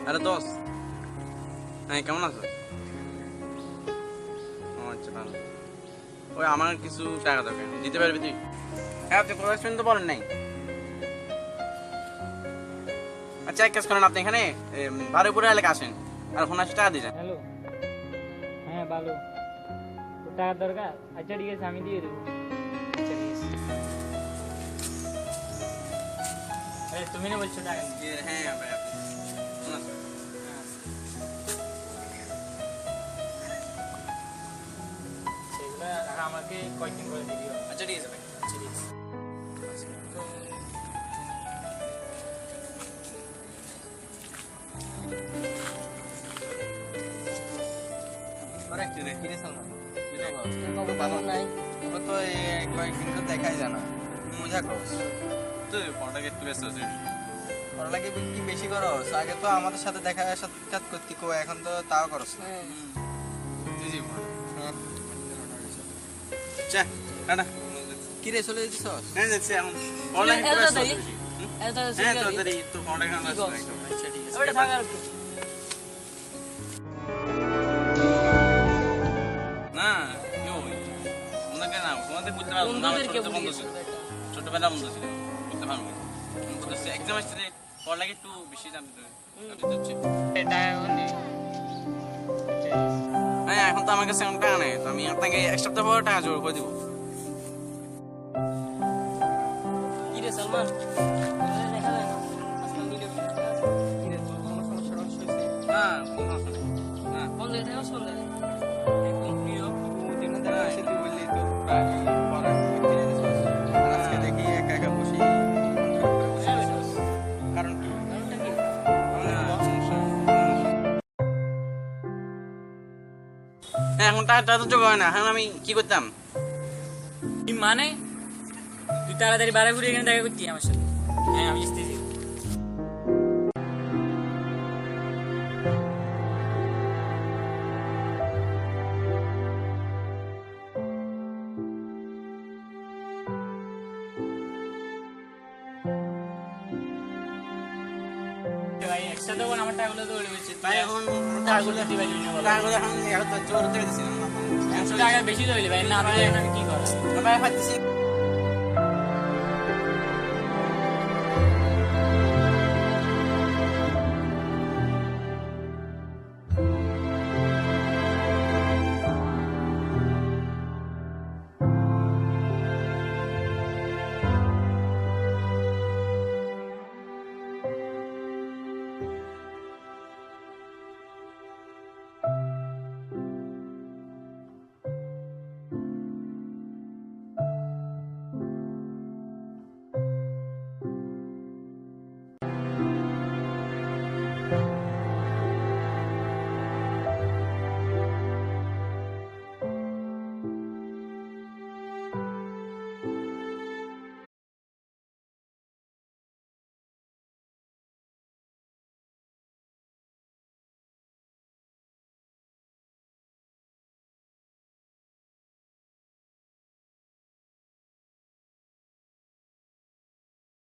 আরে দোস্ত, হ্যাঁ কেমন আছো? ও আচ্ছা ভালো। ওই আমার কিছু টাকা দরকার, দিতে পারবি তুই? হ্যাঁ, আপনি কোথায় আসবেন তো বলেন নাই। আচ্ছা এক কাজ করেন, আপনি এখানে বারুইপুরা এলাকা আসেন আর 50 টাকা দিয়ে যান। হ্যালো, হ্যাঁ ভালো, তোর টাকার দরকার? আচ্ছা ঠিক আছে, আমি দিয়ে দেবো। আচ্ছা ঠিক আছে। তুমি না বলছো টাকা নিতে? হ্যাঁ ভাই, আপনি কেমন আছেন? সেগুলো আমাকে কয়েকদিন করে দিবি। আচ্ছা ঠিক আছে ভাই। আচ্ছা ঠিক আছে। কিরে সালমান, ভালো নাই, ওকে তো কয়েকদিন তো দেখাই জানা মজা করস। তুই পড়াটাকে একটু ব্যস্ত আছিস। ওর লাগে কি বেশি করস? আগে তো আমাদের সাথে দেখা সাক্ষাৎ করতি কো, এখন তো তাও করস না। জি জি পড়া। হ্যাঁ। চা টাটা। কি রে, চলে যেতেছস? হ্যাঁ যাচ্ছি এখন। পড়ালেখা একটু ব্যস্ত আছি বেশি। হ্যাঁ তাড়াতাড়ি তো পড়ালেখা ব্যস্ত একদম। আচ্ছা ঠিক আছে। ওটা থাক আর একটু। না কি ওই ওনাকে না তোমাদের বুঝতে পারবো না, আমার বন্ধুদেরকে ছোট বন্ধু ছিল, ছোটবেলা বন্ধু ছিল, বুঝতে পারবো না। এক্সাম আসছে, পড়ালেখা একটু বেশি জানতে হচ্ছে। হ্যাঁ এখন তো আমার কাছে এমন টাকা নেই, তো আমি আপনাকে এক সপ্তাহ পর টাকা জোগাড় করে দিব। কি রে সালমান, দেখা যায় না আজকাল মিলে কি রে, তোর কোনো সমস্যা হয়েছে? না কোনো সমস্যা নেই। না বন্ধ হয়ে থাকে সন্ধ্যা একদম প্রিয় দিন দেখা এসে তুই বললি তো প্রায় পড়া করতে যেতেছস, আর আজকে দেখি একা একা বসে কারণ কি? কারণটা কি? হ্যাঁ এখন টাকা তো জোগাড় হয় না, এখন আমি কি করতাম? কি মানে? তুই তাড়াতাড়ি বাড়া ঘুরে এখানে দেখা করছি আমার সাথে? হ্যাঁ আমি আসতেছি। ভাই একসাথে বল, আমার টাকাগুলো তো উড়ে গেছে। ভাই এখন টাকাগুলো দিতে পারবি না বলো? টাকাগুলো এখন জোগাড় করতে পারতেছি না। টাকা বেশি তো হইলে ভাই, না দিলে এখন আমি কি করা? ভাই পাচ্ছি